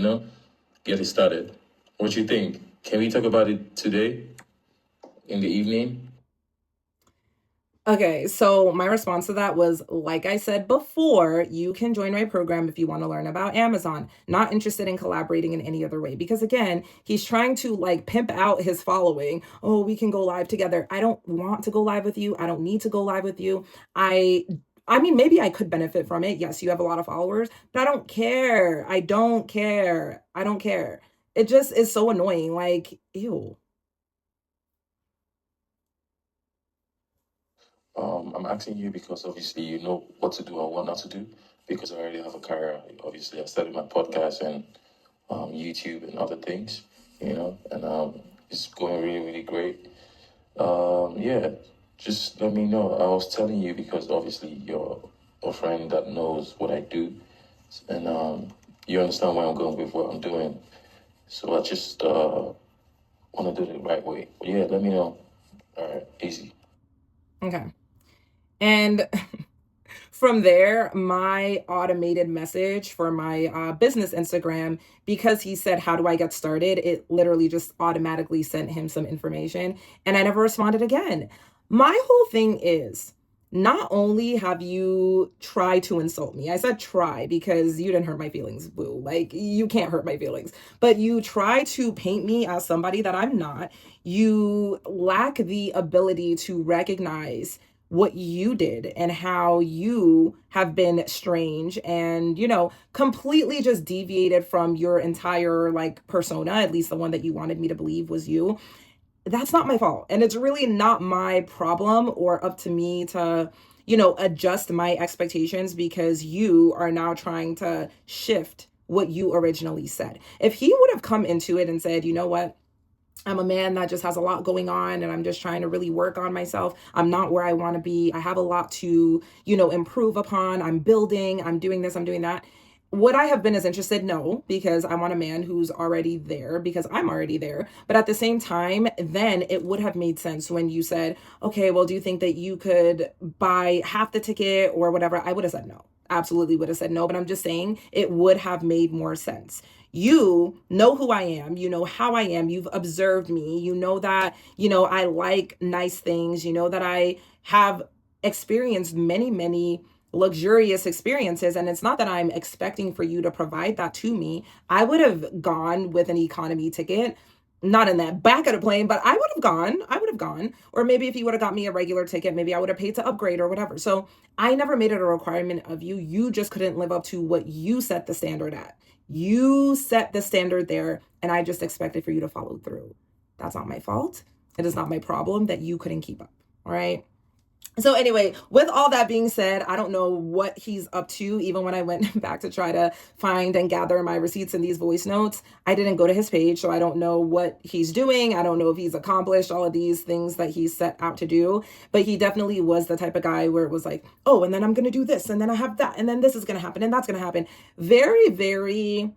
get it started. What do you think? Can we talk about it today in the evening? Okay, so my response to that was, like I said before, you can join my program if you want to learn about Amazon. Not interested in collaborating in any other way. Because again, he's trying to like pimp out his following. Oh, we can go live together. I don't want to go live with you. I don't need to go live with you. I mean, maybe I could benefit from it. Yes, you have a lot of followers, but I don't care. I don't care. I don't care. It just is so annoying. Like, ew. I'm asking you because obviously you know what to do and what not to do because I already have a career. Obviously, I started my podcast and YouTube and other things, and it's going really, really great. Yeah, just let me know. I was telling you because obviously you're a friend that knows what I do, and you understand where I'm going with what I'm doing. So I just want to do it the right way. But yeah, let me know. All right, easy. Okay. And from there, my automated message for my business Instagram, because he said, how do I get started? It literally just automatically sent him some information and I never responded again. My whole thing is, not only have you tried to insult me, I said try because you didn't hurt my feelings, boo. Like, you can't hurt my feelings, but you try to paint me as somebody that I'm not. You lack the ability to recognize what you did and how you have been strange and, completely just deviated from your entire like persona, at least the one that you wanted me to believe was you. That's not my fault. And it's really not my problem or up to me to, adjust my expectations because you are now trying to shift what you originally said. If he would have come into it and said, you know what? I'm a man that just has a lot going on and I'm just trying to really work on myself. I'm not where I want to be. I have a lot to, improve upon. I'm building, I'm doing this, I'm doing that. Would I have been as interested? No, because I want a man who's already there because I'm already there. But at the same time, then it would have made sense when you said, okay, well, do you think that you could buy half the ticket or whatever? I would have said no. Absolutely would have said no. But I'm just saying it would have made more sense. You know who I am. You know how I am. You've observed me. You know that, I like nice things. You know that I have experienced many, many luxurious experiences. And it's not that I'm expecting for you to provide that to me. I would have gone with an economy ticket, not in that back of the plane, but I would have gone. I would have gone. Or maybe if you would have got me a regular ticket, maybe I would have paid to upgrade or whatever. So I never made it a requirement of you. You just couldn't live up to what you set the standard at. You set the standard there, and I just expected for you to follow through. That's not my fault. It is not my problem that you couldn't keep up. All right. So anyway, with all that being said, I don't know what he's up to. Even when I went back to try to find and gather my receipts in these voice notes, I didn't go to his page. So I don't know what he's doing. I don't know if he's accomplished all of these things that he's set out to do. But he definitely was the type of guy where it was like, oh, and then I'm going to do this. And then I have that. And then this is going to happen. And that's going to happen. Very, very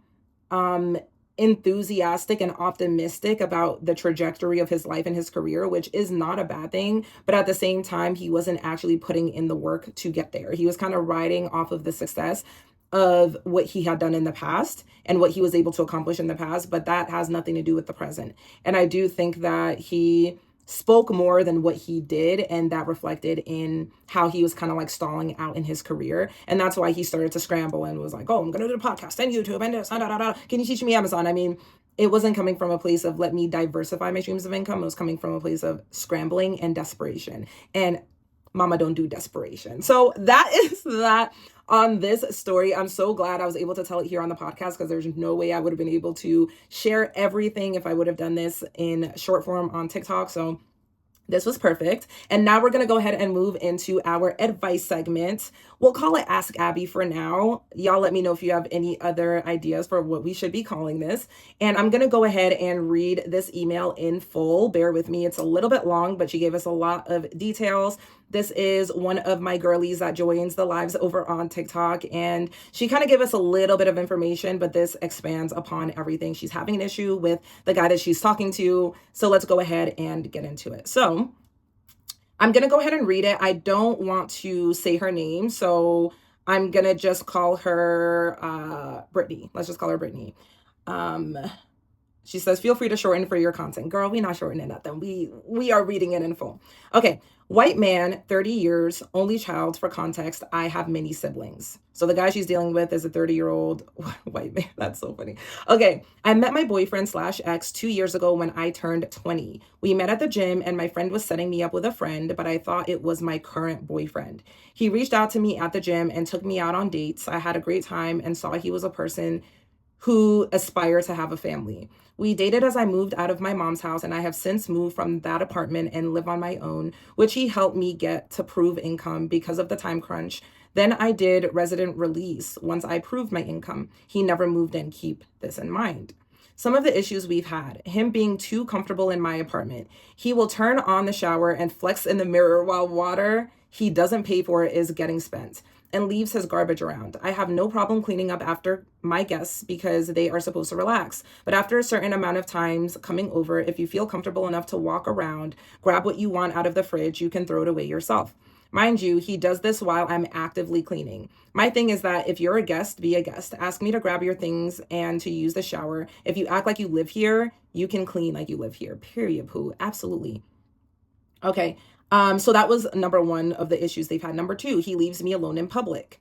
enthusiastic and optimistic about the trajectory of his life and his career, which is not a bad thing. But at the same time, he wasn't actually putting in the work to get there. He was kind of riding off of the success of what he had done in the past and what he was able to accomplish in the past, but that has nothing to do with the present. And I do think that he spoke more than what he did, and that reflected in how he was kind of like stalling out in his career. And that's why he started to scramble and was like, oh, I'm gonna do a podcast and YouTube and this, can you teach me Amazon? I mean, it wasn't coming from a place of let me diversify my streams of income. It was coming from a place of scrambling and desperation, and mama don't do desperation. So that is that on this story. I'm so glad I was able to tell it here on the podcast, because there's no way I would have been able to share everything if I would have done this in short form on TikTok. So this was perfect. And now we're going to go ahead and move into our advice segment. We'll call it Ask Abby for now. Y'all let me know if you have any other ideas for what we should be calling this. And I'm going to go ahead and read this email in full. Bear with me. It's a little bit long, but she gave us a lot of details. This is one of my girlies that joins the lives over on TikTok, and she kind of gave us a little bit of information, but this expands upon everything. She's having an issue with the guy that she's talking to. So let's go ahead and get into it. So I'm going to go ahead and read it. I don't want to say her name, so I'm going to just call her Brittany. Let's just call her Brittany. She says, feel free to shorten for your content. Girl, we not shortening nothing. We are reading it in full. Okay. White man, 30 years, only child. For context, I have many siblings. So the guy she's dealing with is a 30-year-old white man. That's so funny. Okay. I met my boyfriend/ex 2 years ago when I turned 20. We met at the gym and my friend was setting me up with a friend, but I thought it was my current boyfriend. He reached out to me at the gym and took me out on dates. I had a great time and saw he was a person who aspire to have a family. We dated as I moved out of my mom's house, and I have since moved from that apartment and live on my own, which he helped me get to prove income because of the time crunch. Then I did resident release once I proved my income. He never moved in. Keep this in mind. Some of the issues we've had: him being too comfortable in my apartment. He will turn on the shower and flex in the mirror while water he doesn't pay for is getting spent, and leaves his garbage around. I have no problem cleaning up after my guests because they are supposed to relax. But after a certain amount of times coming over, if you feel comfortable enough to walk around, grab what you want out of the fridge, you can throw it away yourself. Mind you, he does this while I'm actively cleaning. My thing is that if you're a guest, be a guest. Ask me to grab your things and to use the shower. If you act like you live here, you can clean like you live here. Period, poo. Absolutely. Okay. So that was number one of the issues they've had. Number two, he leaves me alone in public.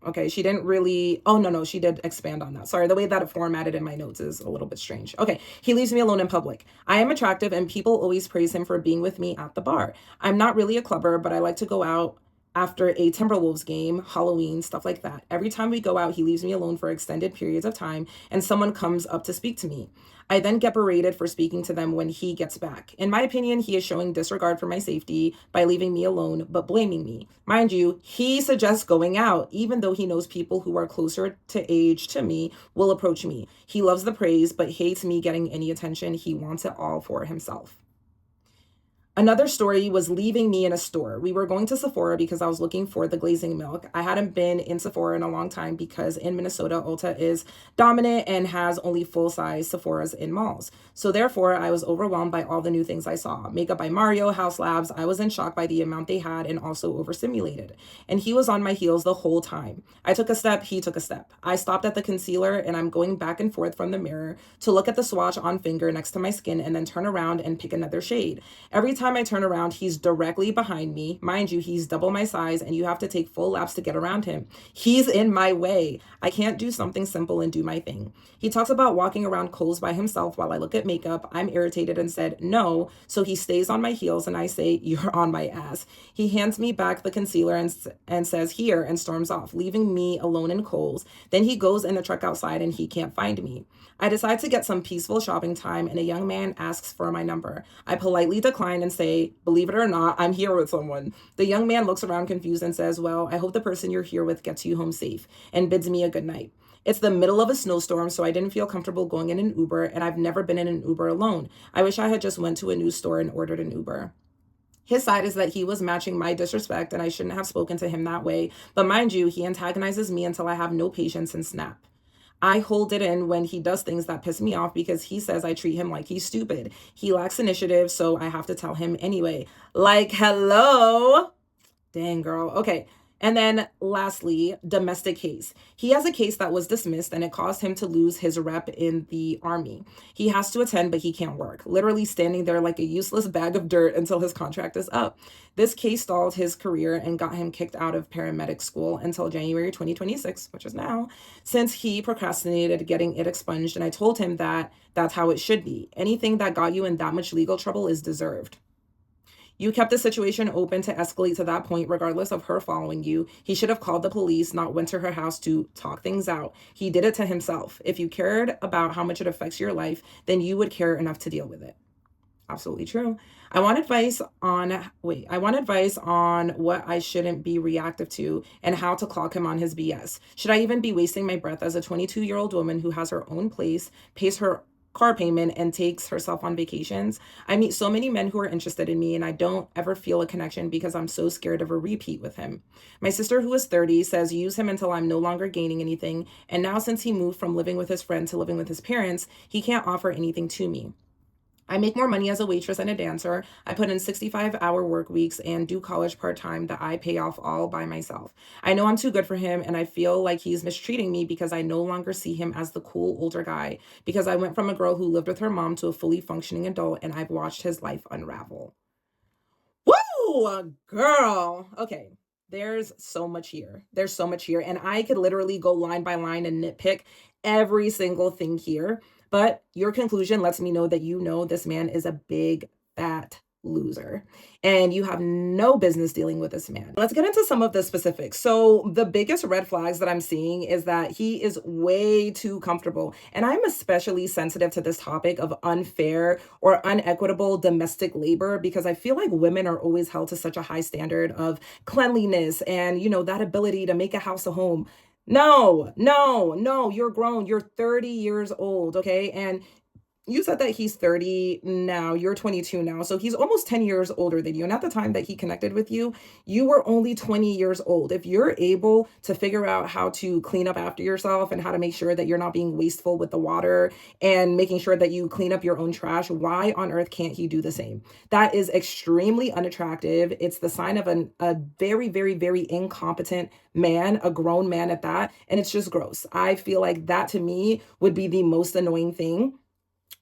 Okay, she didn't really, oh, no, she did expand on that. Sorry, the way that it formatted in my notes is a little bit strange. Okay, he leaves me alone in public. I am attractive and people always praise him for being with me at the bar. I'm not really a clubber, but I like to go out after a Timberwolves game, Halloween, stuff like that. Every time we go out, he leaves me alone for extended periods of time and someone comes up to speak to me. I then get berated for speaking to them when he gets back. In my opinion, he is showing disregard for my safety by leaving me alone, but blaming me. Mind you, he suggests going out, even though he knows people who are closer to age to me will approach me. He loves the praise, but hates me getting any attention. He wants it all for himself. Another story was leaving me in a store. We were going to Sephora because I was looking for the glazing milk. I hadn't been in Sephora in a long time because in Minnesota, Ulta is dominant and has only full-size Sephoras in malls. So therefore, I was overwhelmed by all the new things I saw. Makeup by Mario, House Labs. I was in shock by the amount they had and also overstimulated. And he was on my heels the whole time. I took a step, he took a step. I stopped at the concealer and I'm going back and forth from the mirror to look at the swatch on finger next to my skin and then turn around and pick another shade. Every time I turn around, he's directly behind me. Mind you, he's double my size and you have to take full laps to get around him. He's in my way. I can't do something simple and do my thing. He talks about walking around Kohl's by himself while I look at makeup. I'm irritated and said no, so he stays on my heels and I say, you're on my ass. He hands me back the concealer and says, here, and storms off, leaving me alone in Kohl's. Then he goes in the truck outside and he can't find me. I decide to get some peaceful shopping time and a young man asks for my number. I politely decline and say, believe it or not, I'm here with someone. The young man looks around confused and says, well, I hope the person you're here with gets you home safe, and bids me a good night. It's the middle of a snowstorm, so I didn't feel comfortable going in an Uber, and I've never been in an Uber alone. I wish I had just went to a news store and ordered an Uber. His side is that he was matching my disrespect and I shouldn't have spoken to him that way. But mind you, he antagonizes me until I have no patience and snap. I hold it in when he does things that piss me off because he says I treat him like he's stupid. He lacks initiative, so I have to tell him anyway. Like, hello? Dang, girl. Okay. And then lastly, domestic case. He has a case that was dismissed and it caused him to lose his rep in the army. He has to attend, but he can't work, literally standing there like a useless bag of dirt until his contract is up. This case stalled his career and got him kicked out of paramedic school until January 2026, which is now, since he procrastinated getting it expunged. And I told him that that's how it should be. Anything that got you in that much legal trouble is deserved. You kept the situation open to escalate to that point, regardless of her following you. He should have called the police, not went to her house to talk things out. He did it to himself. If you cared about how much it affects your life, then you would care enough to deal with it. Absolutely true. I want advice on what I shouldn't be reactive to and how to clock him on his BS. Should I even be wasting my breath as a 22-year-old woman who has her own place, pays her car payment, and takes herself on vacations? I meet so many men who are interested in me, and I don't ever feel a connection because I'm so scared of a repeat with him. My sister, who is 30, says use him until I'm no longer gaining anything, and now since he moved from living with his friend to living with his parents, he can't offer anything to me. I make more money as a waitress and a dancer. I put in 65-hour work weeks and do college part-time that I pay off all by myself. I know I'm too good for him, and I feel like he's mistreating me because I no longer see him as the cool older guy, because I went from a girl who lived with her mom to a fully functioning adult, and I've watched his life unravel. Woo, girl. Okay. There's so much here. There's so much here. And I could literally go line by line and nitpick every single thing here. But your conclusion lets me know that you know this man is a big, fat loser. And you have no business dealing with this man. Let's get into some of the specifics. So the biggest red flags that I'm seeing is that he is way too comfortable. And I'm especially sensitive to this topic of unfair or unequitable domestic labor because I feel like women are always held to such a high standard of cleanliness and, that ability to make a house a home. No, no, no, you're grown. You're 30 years old, okay? And you said that he's 30 now, you're 22 now. So he's almost 10 years older than you. And at the time that he connected with you, you were only 20 years old. If you're able to figure out how to clean up after yourself and how to make sure that you're not being wasteful with the water and making sure that you clean up your own trash, why on earth can't he do the same? That is extremely unattractive. It's the sign of a very, very, very incompetent man, a grown man at that. And it's just gross. I feel like that to me would be the most annoying thing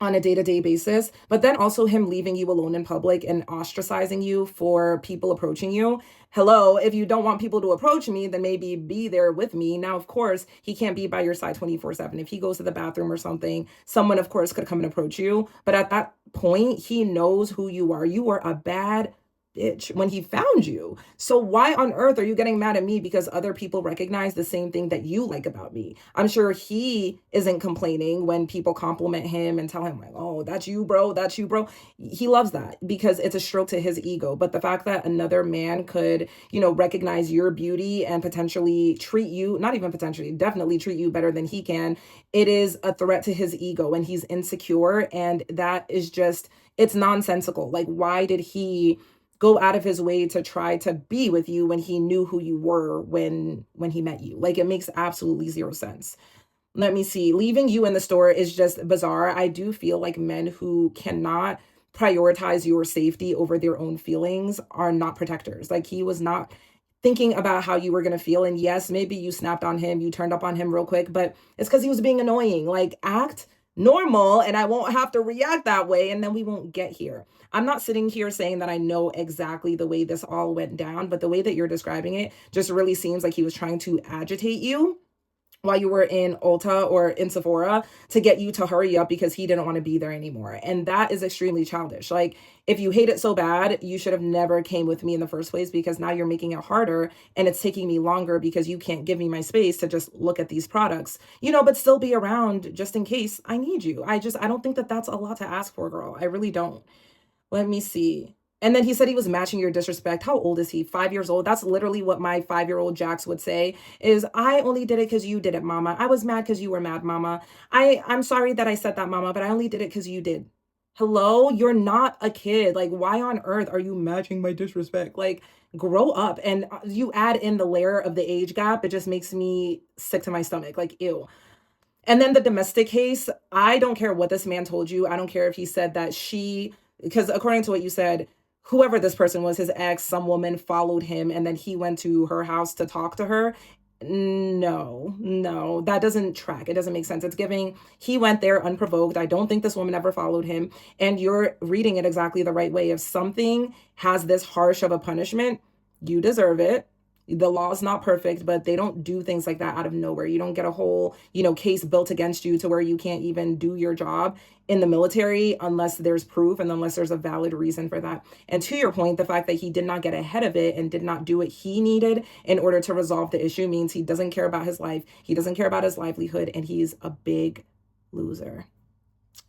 on a day-to-day basis, but then also him leaving you alone in public and ostracizing you for people approaching you. Hello, if you don't want people to approach me, then maybe be there with me. Now, of course, he can't be by your side 24/7. If he goes to the bathroom or something, someone, of course, could come and approach you. But at that point, he knows who you are. You are a bad bitch when he found you. So why on earth are you getting mad at me because other people recognize the same thing that you like about me? I'm sure he isn't complaining when people compliment him and tell him like, oh, that's you, bro. That's you, bro. He loves that because it's a stroke to his ego. But the fact that another man could, recognize your beauty and potentially treat you, not even potentially, definitely treat you better than he can, it is a threat to his ego and he's insecure. And that is just, it's nonsensical. Like, why did he go out of his way to try to be with you when he knew who you were when he met you? Like, it makes absolutely zero sense. Let me see. Leaving you in the store is just bizarre. I do feel like men who cannot prioritize your safety over their own feelings are not protectors. Like, he was not thinking about how you were going to feel. And yes, maybe you snapped on him, you turned up on him real quick, but it's because he was being annoying. Like, act normal and I won't have to react that way and then we won't get here. I'm not sitting here saying that I know exactly the way this all went down, but the way that you're describing it just really seems like he was trying to agitate you while you were in Ulta or in Sephora to get you to hurry up because he didn't want to be there anymore. And that is extremely childish. Like, if you hate it so bad, you should have never came with me in the first place because now you're making it harder and it's taking me longer because you can't give me my space to just look at these products, but still be around just in case I need you. I don't think that that's a lot to ask for, girl. I really don't. Let me see. And then he said he was matching your disrespect. How old is he? 5 years old. That's literally what my 5-year-old Jax would say is, I only did it because you did it, mama. I was mad because you were mad, mama. I'm sorry that I said that, mama, but I only did it because you did. Hello? You're not a kid. Like, why on earth are you matching my disrespect? Like, grow up. And you add in the layer of the age gap. It just makes me sick to my stomach. Like, ew. And then the domestic case, I don't care what this man told you. I don't care if he said that because according to what you said, whoever this person was, his ex, some woman followed him and then he went to her house to talk to her. No, no, that doesn't track. It doesn't make sense. It's giving, he went there unprovoked. I don't think this woman ever followed him. And you're reading it exactly the right way. If something has this harsh of a punishment, you deserve it. The law is not perfect, but they don't do things like that out of nowhere. You don't get a whole, case built against you to where you can't even do your job in the military unless there's proof and unless there's a valid reason for that. And to your point, the fact that he did not get ahead of it and did not do what he needed in order to resolve the issue means he doesn't care about his life. He doesn't care about his livelihood, and he's a big loser.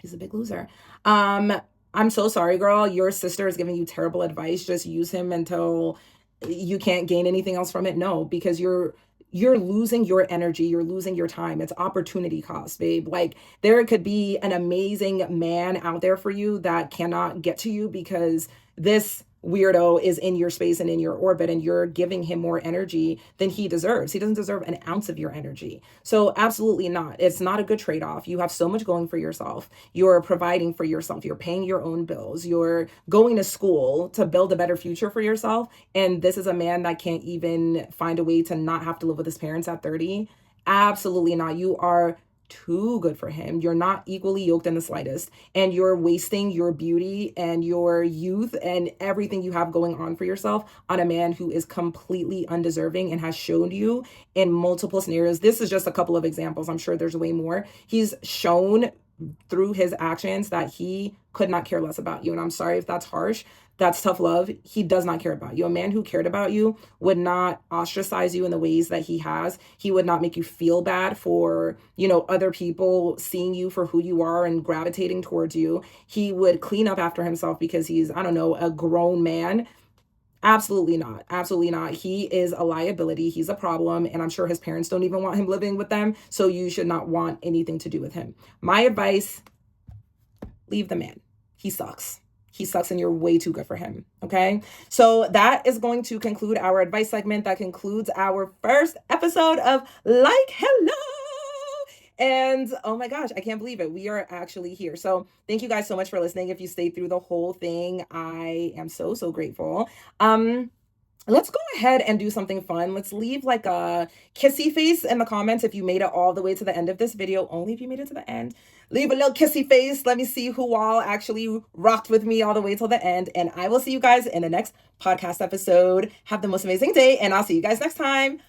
He's a big loser. I'm so sorry, girl. Your sister is giving you terrible advice. Just use him until you can't gain anything else from it. No, because you're losing your energy, you're losing your time. It's opportunity cost, babe. Like, there could be an amazing man out there for you that cannot get to you because this weirdo is in your space and in your orbit, and you're giving him more energy than he deserves. He doesn't deserve an ounce of your energy. So absolutely not. It's not a good trade-off. You have so much going for yourself. You're providing for yourself. You're paying your own bills. You're going to school to build a better future for yourself. And this is a man that can't even find a way to not have to live with his parents at 30. Absolutely not. You are too good for him. You're not equally yoked in the slightest, and you're wasting your beauty and your youth and everything you have going on for yourself on a man who is completely undeserving and has shown you in multiple scenarios. This is just a couple of examples. I'm sure there's way more. He's shown through his actions that he could not care less about you. And I'm sorry if that's harsh. That's tough love. He does not care about you. A man who cared about you would not ostracize you in the ways that he has. He would not make you feel bad for, other people seeing you for who you are and gravitating towards you. He would clean up after himself because he's, I don't know, a grown man. Absolutely not. Absolutely not. He is a liability. He's a problem. And I'm sure his parents don't even want him living with them. So you should not want anything to do with him. My advice, leave the man. He sucks. He sucks and you're way too good for him. Okay. So that is going to conclude our advice segment. That concludes our first episode of Like Hello. And oh my gosh, I can't believe it. We are actually here. So thank you guys so much for listening. If you stayed through the whole thing, I am so, so grateful. Let's go ahead and do something fun. Let's leave like a kissy face in the comments if you made it all the way to the end of this video. Only if you made it to the end. Leave a little kissy face. Let me see who all actually rocked with me all the way till the end. And I will see you guys in the next podcast episode. Have the most amazing day, and I'll see you guys next time.